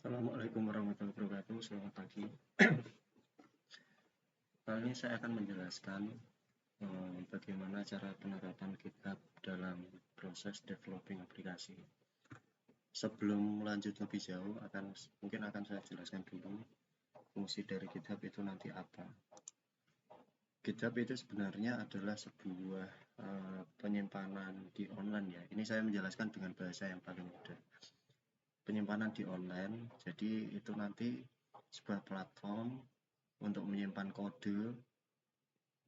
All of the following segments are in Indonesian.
Assalamualaikum warahmatullahi wabarakatuh. Selamat pagi. Kali ini saya akan menjelaskan bagaimana cara penerapan GitHub dalam proses developing aplikasi. Sebelum lanjut lebih jauh, mungkin akan saya jelaskan dulu fungsi dari GitHub itu nanti apa. GitHub itu sebenarnya adalah sebuah penyimpanan di online ya. Ini saya menjelaskan dengan bahasa yang paling mudah. Penyimpanan di online, jadi itu nanti sebuah platform untuk menyimpan kode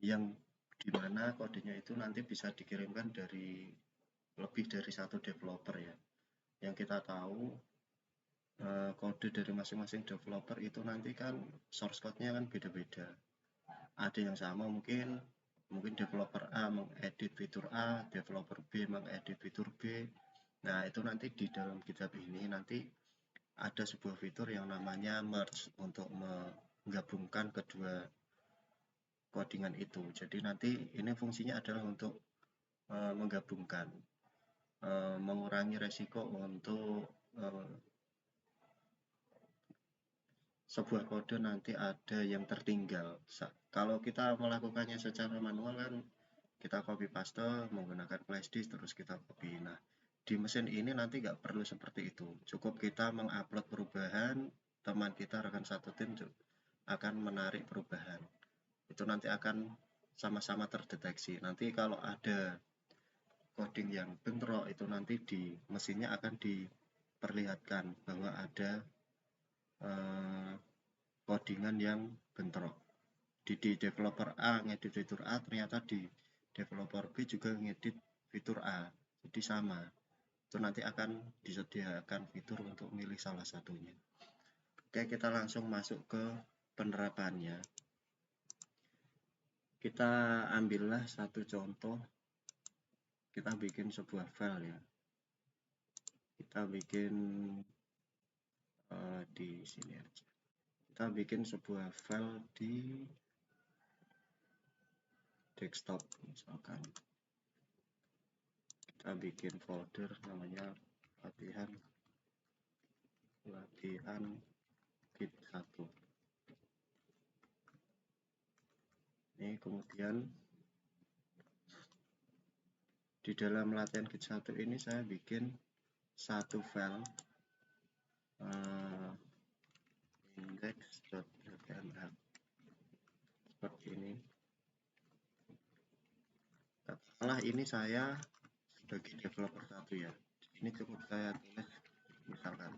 yang dimana kodenya itu nanti bisa dikirimkan dari lebih dari satu developer ya. Yang kita tahu kode dari masing-masing developer itu nanti kan source code-nya kan beda-beda. Ada yang sama mungkin developer A mengedit fitur A, developer B mengedit fitur B. Nah, itu nanti di dalam GitHub ini nanti ada sebuah fitur yang namanya merge untuk menggabungkan kedua codingan itu. Jadi nanti ini fungsinya adalah untuk menggabungkan, mengurangi resiko untuk sebuah kode nanti ada yang tertinggal. Kalau kita melakukannya secara manual kan kita copy paste menggunakan flash disk terus kita copy. Nah, di mesin ini nanti nggak perlu seperti itu. Cukup kita mengupload perubahan, teman kita rekan satu tim akan menarik perubahan. Itu nanti akan sama-sama terdeteksi. Nanti kalau ada coding yang bentrok itu nanti di mesinnya akan diperlihatkan bahwa ada codingan yang bentrok. Di developer A ngedit fitur A, ternyata di developer B juga ngedit fitur A. Jadi sama. Itu nanti akan disediakan fitur untuk milih salah satunya. Oke, kita langsung masuk ke penerapannya. Kita ambillah satu contoh. Kita bikin sebuah file ya. Kita bikin di sini aja. Kita bikin sebuah file di desktop misalkan. Kita bikin folder namanya latihan git 1. Ini kemudian di dalam latihan git 1 ini saya bikin satu file index.html seperti ini. Katakanlah ini saya sebagai developer 1 ya. Ini cukup saya tulis misalkan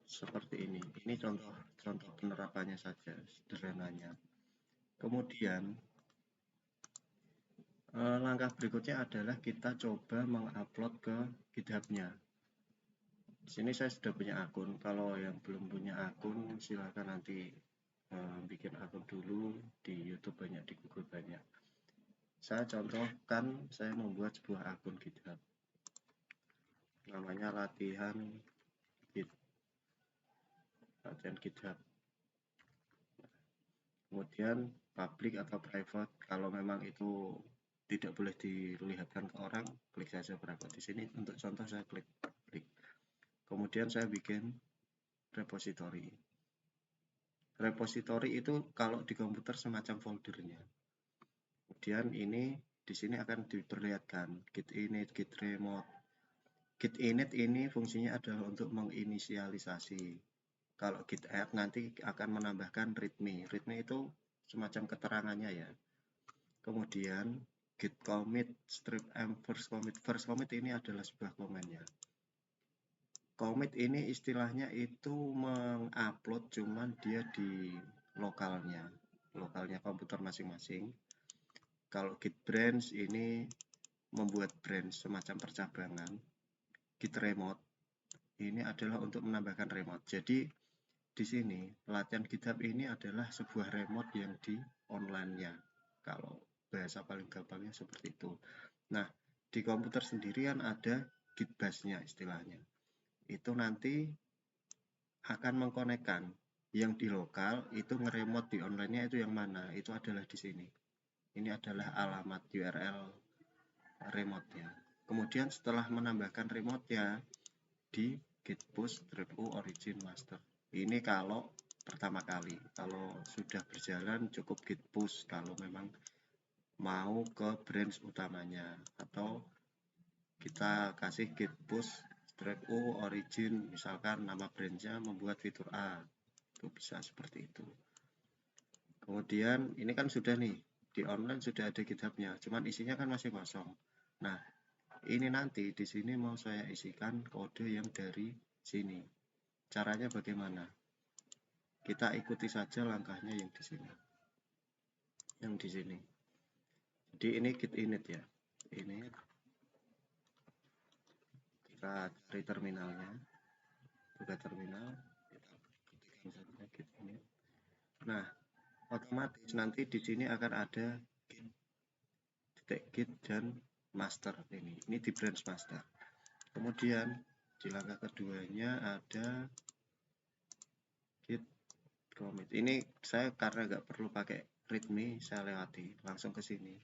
seperti ini. Ini contoh penerapannya saja sederhananya. Kemudian langkah berikutnya adalah kita coba mengupload ke GitHub-nya. Di sini saya sudah punya akun. Kalau yang belum punya akun, silakan nanti bikin akun dulu. Di YouTube banyak, di Google banyak. Saya contohkan, saya membuat sebuah akun GitHub. Namanya latihan GitHub. Kemudian public atau private, kalau memang itu tidak boleh dilihatkan ke orang, klik saja private. Di sini untuk contoh saya klik public. Kemudian saya bikin repository. Repository itu kalau di komputer semacam foldernya. Kemudian ini di sini akan diperlihatkan git init, git remote. Git init ini fungsinya adalah untuk menginisialisasi. Kalau git add nanti akan menambahkan readme. Readme itu semacam keterangannya ya. Kemudian git commit, strip m, first commit. First commit ini adalah sebuah komennya. Commit ini istilahnya itu mengupload cuman dia di lokalnya komputer masing-masing. Kalau git branch ini membuat branch semacam percabangan. Git remote ini adalah untuk menambahkan remote. Jadi di sini latihan GitHub ini adalah sebuah remote yang di online-nya. Kalau bahasa paling gampangnya seperti itu. Nah, di komputer sendiri kan ada git bash-nya istilahnya. Itu nanti akan mengkonekkan yang di lokal itu ngeremote di online-nya itu yang mana? Itu adalah di sini. ini adalah alamat URL remote-nya. Kemudian setelah menambahkan remote-nya di git push -u origin master. Ini kalau pertama kali. Kalau sudah berjalan cukup git push kalau memang mau ke branch utamanya, atau kita kasih git push -u origin, misalkan nama branchnya membuat fitur A, itu bisa seperti itu. Kemudian ini kan sudah nih, di online sudah ada GitHub-nya, cuman isinya kan masih kosong. Nah, ini nanti di sini mau saya isikan kode yang dari sini. Caranya bagaimana? Kita ikuti saja langkahnya yang di sini. Yang di sini. Jadi ini git init ya. Ini kita cari terminalnya. Buka terminal, kita ketikkan saja git init. Nah, otomatis nanti di sini akan ada git dan master ini. Ini di branch master. Kemudian di langkah keduanya ada git commit. Ini saya karena nggak perlu pakai readme, saya lewati langsung ke sini.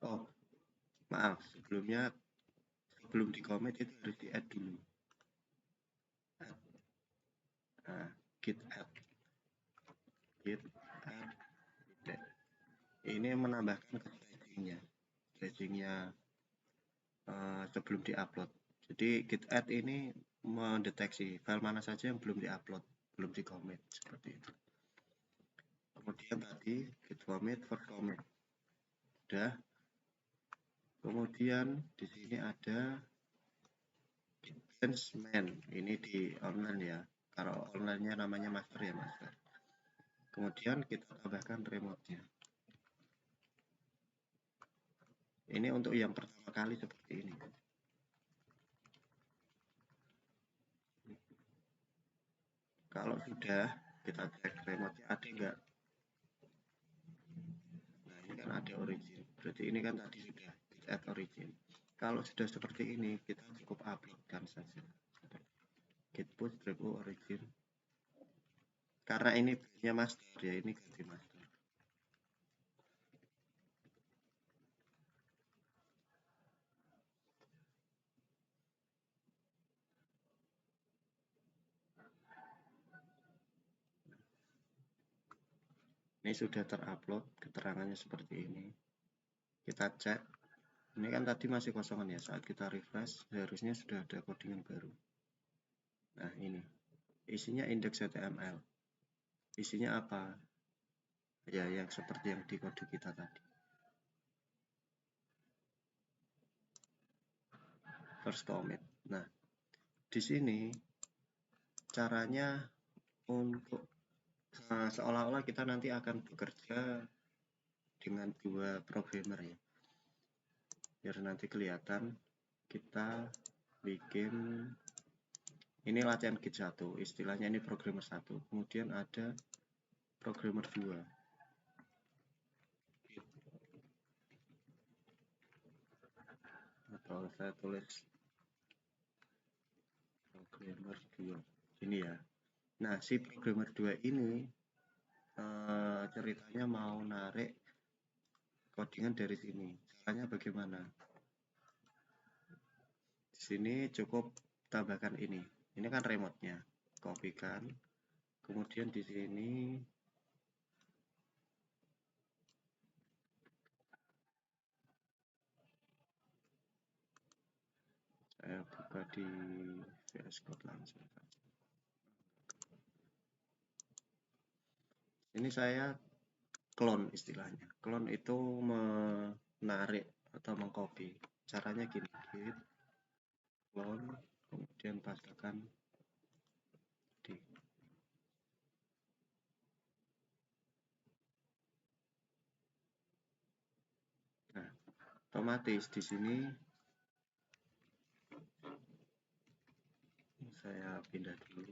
Oh, maaf, sebelum di commit itu harus di add dulu. Nah, git add. Ini menambahkan stagingnya sebelum diupload. Jadi git add ini mendeteksi file mana saja yang belum diupload, belum di commit, seperti itu. Kemudian tadi git commit for commit udah. Kemudian di sini ada git branch main, ini di online ya, kalau online-nya namanya master ya master. Kemudian kita tambahkan remote-nya. Ini untuk yang pertama kali seperti ini. Kalau sudah, kita cek remote-nya ada enggak. Nah, ini kan ada origin. Berarti ini kan tadi sudah add origin. Kalau sudah seperti ini, kita cukup uploadkan saja. Git push -u origin. Karena ini punya master ya, ini ganti master. Ini sudah terupload, keterangannya seperti ini. Kita cek. Ini kan tadi masih kosongan ya, saat kita refresh harusnya sudah ada codingan baru. Nah, ini isinya index.html. Isinya apa? Ya, yang seperti yang di kode kita tadi. First commit. Nah, di sini caranya untuk seolah-olah kita nanti akan bekerja dengan dua programmer ya. Biar nanti kelihatan, kita bikin ini latihan git 1, istilahnya ini programmer 1. Kemudian ada programmer 2. Atau saya tulis programmer 2. Ini ya. Nah, si programmer 2 ini ceritanya mau narik codingan dari sini. Caranya bagaimana? Di sini cukup tambahkan ini. Ini kan remote-nya. Kopikan. Kemudian di sini saya buka di VS Code langsung. Ini saya clone istilahnya. Clone itu menarik atau mengcopy. Caranya gini, git clone, kemudian pastikan di. Nah, otomatis di sini saya pindah dulu.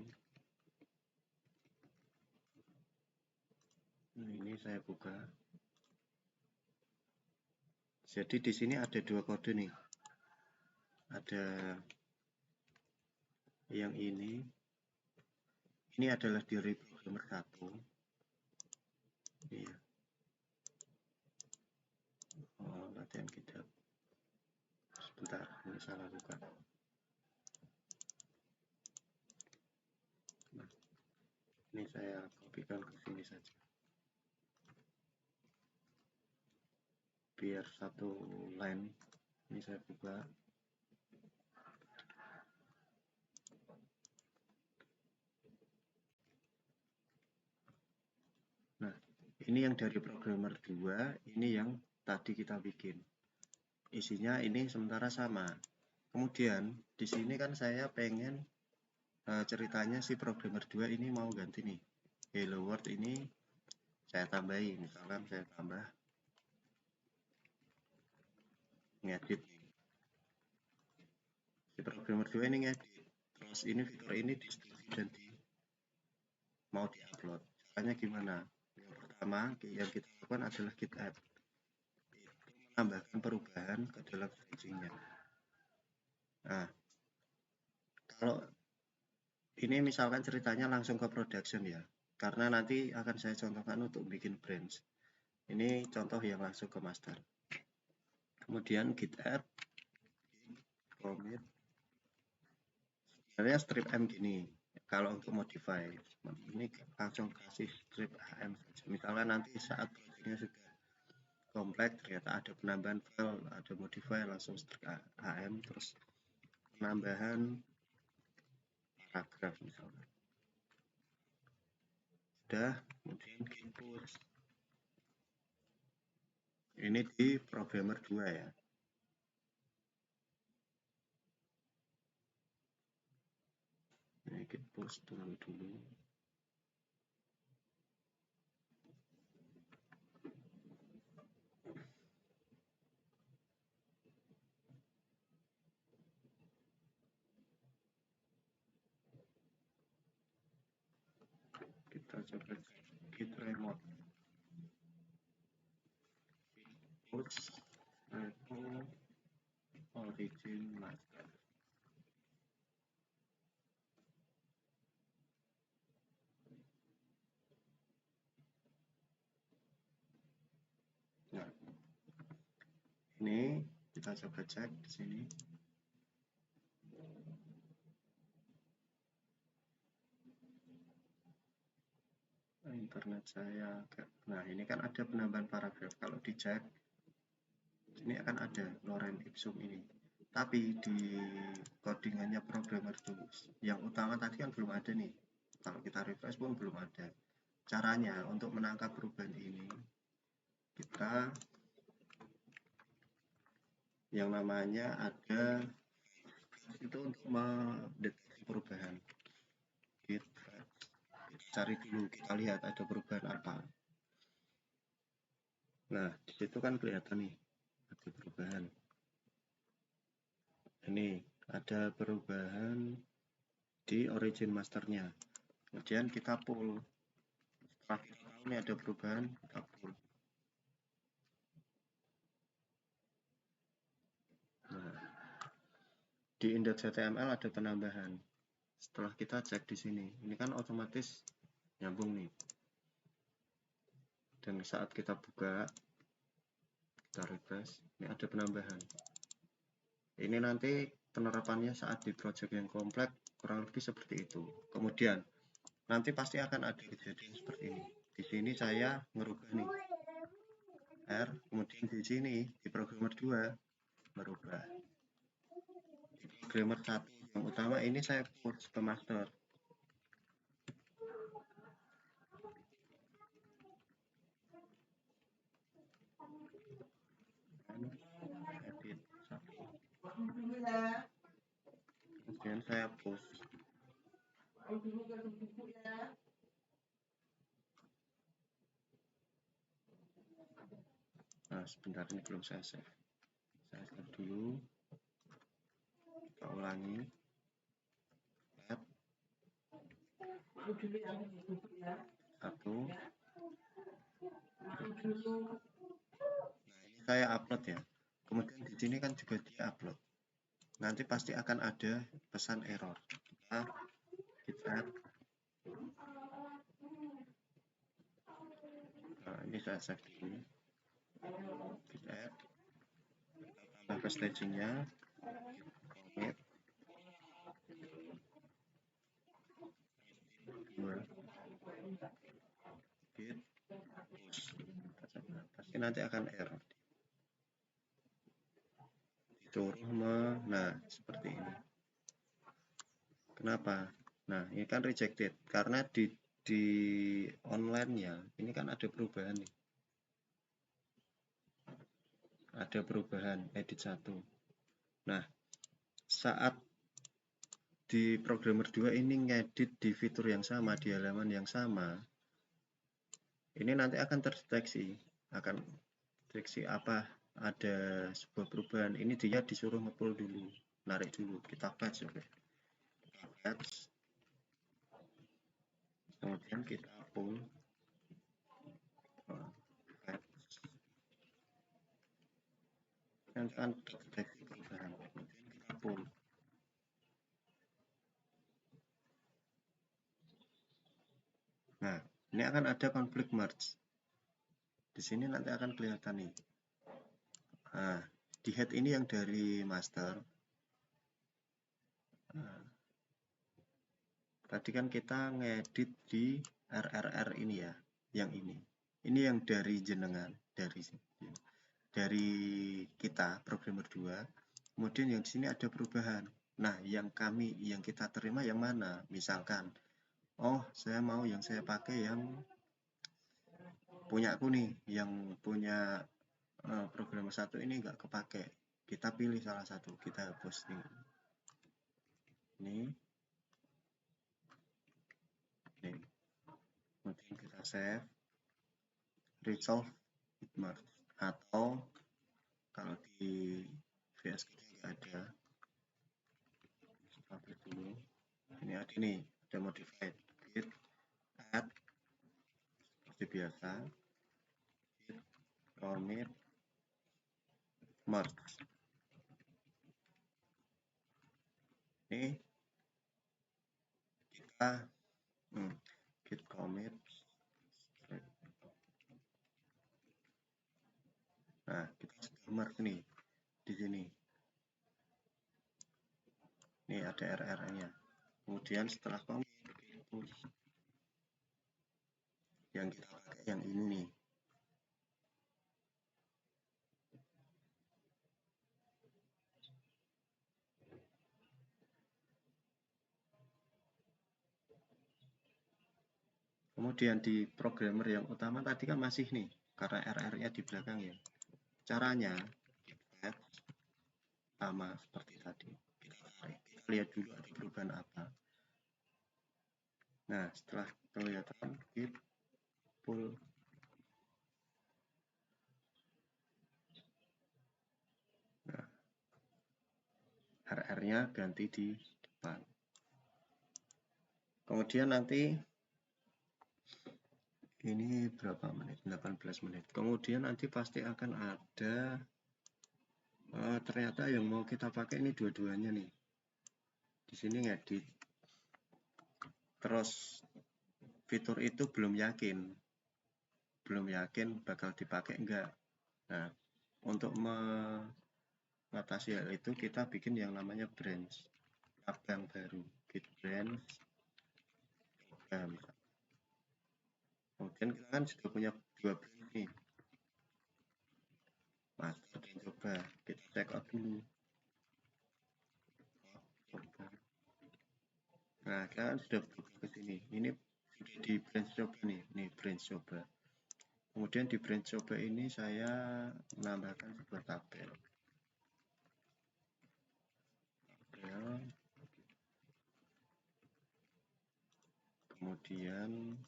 Nah, ini saya buka. Jadi di sini ada dua kode nih. Ada yang ini adalah dari programmer 1. Iya. Oh, latihan GitHub. Sebentar, ini salah buka. Nah, ini saya kopikan ke sini saja. Biar satu line. Ini saya buka. Nah, ini yang dari programmer 2, ini yang tadi kita bikin. Isinya ini sementara sama. Kemudian di sini kan saya pengen ceritanya si programmer 2 ini mau ganti nih. Hello world ini saya tambahin, misalkan saya tambah ngedit. Si programmer 2 ini ngedit. Terus ini fitur ini disetujui dan mau diupload. Caranya gimana? Yang pertama yang kita lakukan adalah git add. Menambahkan perubahan ke dalam stagingnya. Nah, kalau ini misalkan ceritanya langsung ke production ya, karena nanti akan saya contohkan untuk bikin branch. Ini contoh yang langsung ke master. Kemudian git add, commit. Sebenarnya strip m gini. Kalau untuk modify, ini langsung kasih strip am saja. Misalnya nanti saat projectnya sudah kompleks, ternyata ada penambahan file, ada modify, langsung strip am, terus penambahan paragraf misalnya. Sudah, kemudian git push. Ini di programmer 2 ya. Ini git push dulu. Kita coba git remote. Push repo origin master. Nah, ini kita coba cek di sini. Internet saya agak. Nah, ini kan ada penambahan paragraf. Kalau dicek, ini akan ada lorem ipsum ini. Tapi di codingannya programmer dulu, yang utama tadi kan belum ada nih. Kalau kita refresh pun belum ada. Caranya untuk menangkap perubahan ini, kita yang namanya ada itu untuk mendeteksi perubahan. Kita cari dulu, kita lihat ada perubahan apa. Nah, di situ kan kelihatan nih ada perubahan. Ini ada perubahan di origin masternya. Kemudian kita pull. Setelah kita tahu ini ada perubahan, kita pull. Nah, di index.html ada penambahan. Setelah kita cek di sini, ini kan otomatis nyambung nih. Dan saat kita buka, kita refresh, ini ada penambahan. Ini nanti penerapannya saat di project yang kompleks kurang lebih seperti itu. Kemudian nanti pasti akan ada kejadian seperti ini. Di sini saya merubah nih R, kemudian di sini di programmer 2 merubah. Di programmer 1 yang utama ini saya push ke master. Edit 1. Kemudian saya push. Nah, sebentar ini belum saya save. Saya save dulu. Kita ulangi. Add. 1. Nah, ini saya upload ya. Kemudian di sini kan juga dia upload. Nanti pasti akan ada pesan error. Kita git add. Nah, Ini saya save dulu, kita add, tambah ke stagingnya, commit 2, git push, pasti nanti akan error, disuruh nah seperti ini. Kenapa? Nah ini kan rejected karena di online-nya ini kan ada perubahan nih, ada perubahan edit 1. Nah saat di programmer 2 ini ngedit di fitur yang sama, di halaman yang sama, ini nanti akan terdeteksi, apa ada sebuah perubahan. Ini dia disuruh nge-pull dulu, narik dulu, kita batch, oke. Kita batch, kemudian kita pull, batch, nanti akan terdeteksi perubahan, kemudian kita pull. Nah, ini akan ada konflik merge. Di sini nanti akan kelihatan nih. Nah, di head ini yang dari master. Nah, tadi kan kita ngedit di RRR ini ya, yang ini. Ini yang dari jenengan, dari kita programmer 2. Kemudian yang di sini ada perubahan. Nah, yang kita terima yang mana? Misalkan, oh saya mau yang saya pakai yang punya aku nih, yang punya programmer 1 ini nggak kepake. Kita pilih salah satu, kita hapus nih. Ini. Kemudian kita save, resolve with merge, atau kalau di VS kita nggak ada, kita dulu. Ini ada nih, ada modified, git add seperti biasa, git commit merge. Ini kita git commit. Nah, kita sudah merge nih di sini. Ini ada RR-nya. Kemudian setelah commit, yang kita pakai yang ini nih. Kemudian di programmer yang utama tadi kan masih nih, karena RR-nya di belakang ya. Caranya, kita sama seperti tadi. Kita lihat dulu ada perubahan apa. Nah, setelah kelihatan, git pull. Nah, RR-nya ganti di depan. Kemudian nanti ini berapa menit? 18 menit. Kemudian nanti pasti akan ada ternyata yang mau kita pakai ini dua-duanya nih. Di sini ngedit. Terus fitur itu belum yakin bakal dipakai enggak. Nah, untuk mengatasi hal itu kita bikin yang namanya branch, cabang baru, git branch. Kemudian kita kan sudah punya 2 branch nih, master dan coba. Kita check out dulu. Coba. Nah, kita kan sudah berubah ke sini. Ini sudah di branch coba nih, branch coba. Kemudian di branch coba ini saya menambahkan sebuah tabel. Kemudian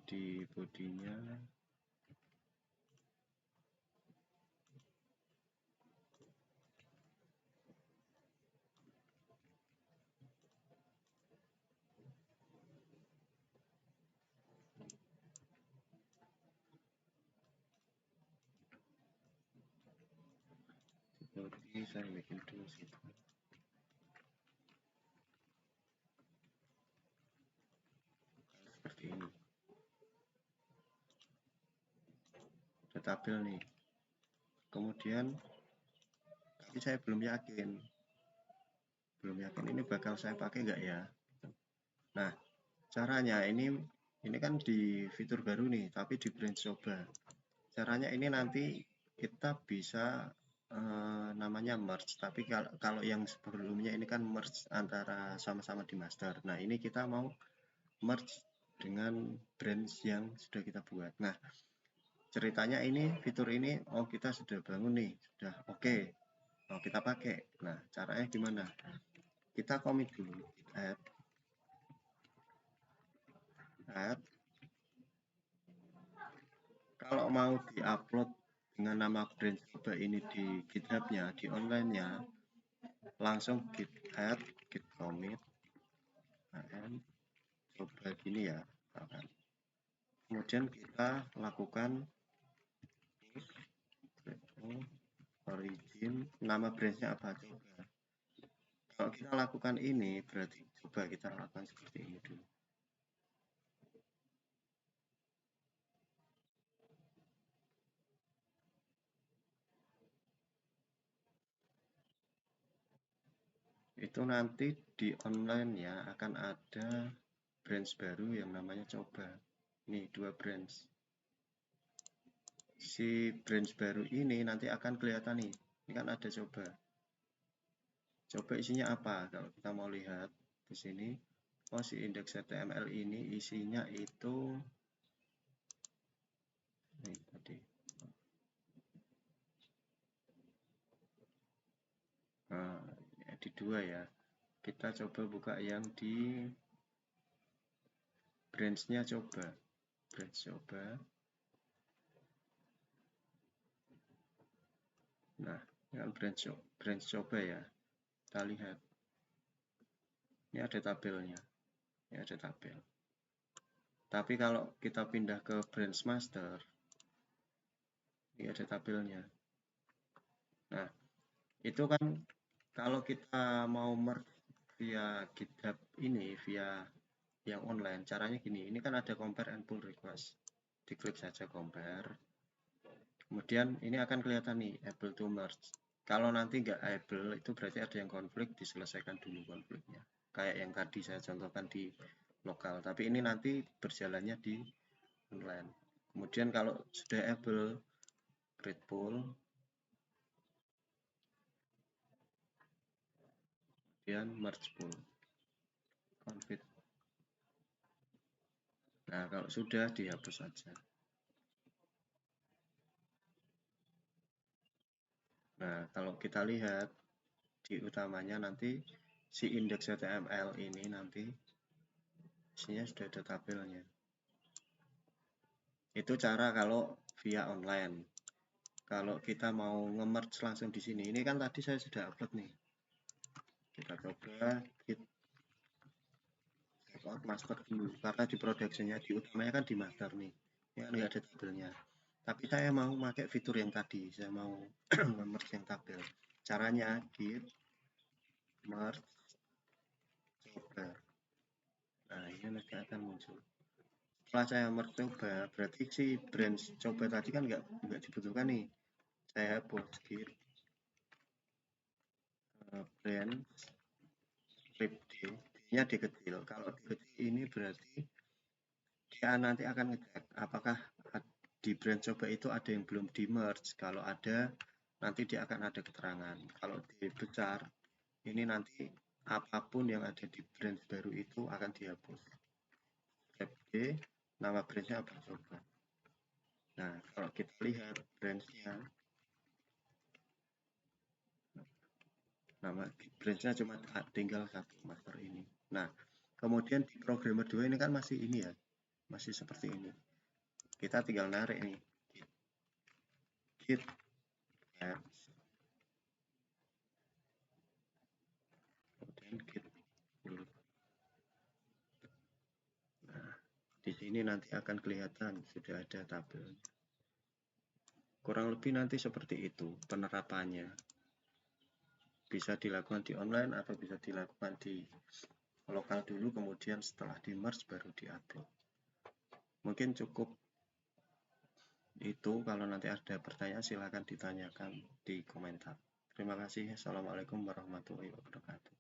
di bodinya Jadi saya bikin dulu situ. Seperti ini. Ada tabel nih. Kemudian, tapi saya belum yakin ini bakal saya pakai nggak ya. Nah, caranya ini kan di fitur baru nih, tapi di branch coba. Caranya ini nanti kita bisa namanya merge, tapi kalau yang sebelumnya ini kan merge antara sama-sama di master. Nah, ini kita mau merge dengan branch yang sudah kita buat. Nah, ceritanya ini fitur ini kita sudah bangun nih, sudah oke. Kita pakai. Nah, caranya gimana? Kita commit dulu, add. Kalau mau diupload dengan nama branch coba ini di GitHub-nya, di online-nya, langsung git add, git commit, and coba gini ya. Kemudian kita lakukan origin, nama branch-nya apa coba. Kalau kita lakukan ini, berarti coba kita lakukan seperti ini dulu. Itu nanti di online ya akan ada branch baru yang namanya coba. Nih, 2 branch. Si branch baru ini nanti akan kelihatan nih. Ini kan ada coba. Coba isinya apa? Kalau kita mau lihat di sini, si index.html ini isinya itu nih tadi. Nah, di 2 ya. Kita coba buka yang di branch-nya coba. Branch coba. Nah, yang branch coba ya. Kita lihat. Ini ada tabelnya. Ini ada tabel. Tapi kalau kita pindah ke branch master, ini ada tabelnya. Nah, itu kan kalau kita mau merge via GitHub ini, via yang online, caranya gini. Ini kan ada compare and pull request. Diklik saja compare. Kemudian ini akan kelihatan nih, able to merge. Kalau nanti nggak able, itu berarti ada yang konflik, diselesaikan dulu konfliknya. Kayak yang tadi saya contohkan di lokal. Tapi ini nanti berjalannya di online. Kemudian kalau sudah able, create pull, kemudian merge pull, config. Nah, kalau sudah dihapus saja. Nah, kalau kita lihat di utamanya nanti si index.html ini nanti isinya sudah ada tabelnya. Itu cara kalau via online. Kalau kita mau nge-merge langsung di sini, ini kan tadi saya sudah upload nih. Kita coba git checkout master dulu, karena di production-nya di utamanya kan di master nih. Ini kan nggak ada tabelnya. Tapi saya mau pakai fitur yang tadi, saya mau merge yang tabel. Caranya git merge coba. Nah, ini nanti akan muncul. Setelah saya merge coba, berarti si branch coba tadi kan nggak dibutuhkan nih. Saya hapus git branch strip d, d-nya dikecil. Kalau dikecil ini berarti dia nanti akan ngecek apakah di branch coba itu ada yang belum di merge. Kalau ada, nanti dia akan ada keterangan. Kalau dibesar, ini nanti apapun yang ada di branch baru itu akan dihapus. Tab D, nama branchnya apa coba. Nah, kalau kita lihat branchnya, nama branchnya cuma tinggal satu, master ini. Nah, kemudian di programmer 2 ini kan masih ini ya, masih seperti ini. Kita tinggal narik nih, git add, kemudian git pull. Nah, di sini nanti akan kelihatan sudah ada tabel. Kurang lebih nanti seperti itu penerapannya. bisa dilakukan di online atau bisa dilakukan di lokal dulu, kemudian setelah di merge baru di-upload. Mungkin cukup itu. Kalau nanti ada pertanyaan silahkan ditanyakan di komentar. Terima kasih. Assalamualaikum warahmatullahi wabarakatuh.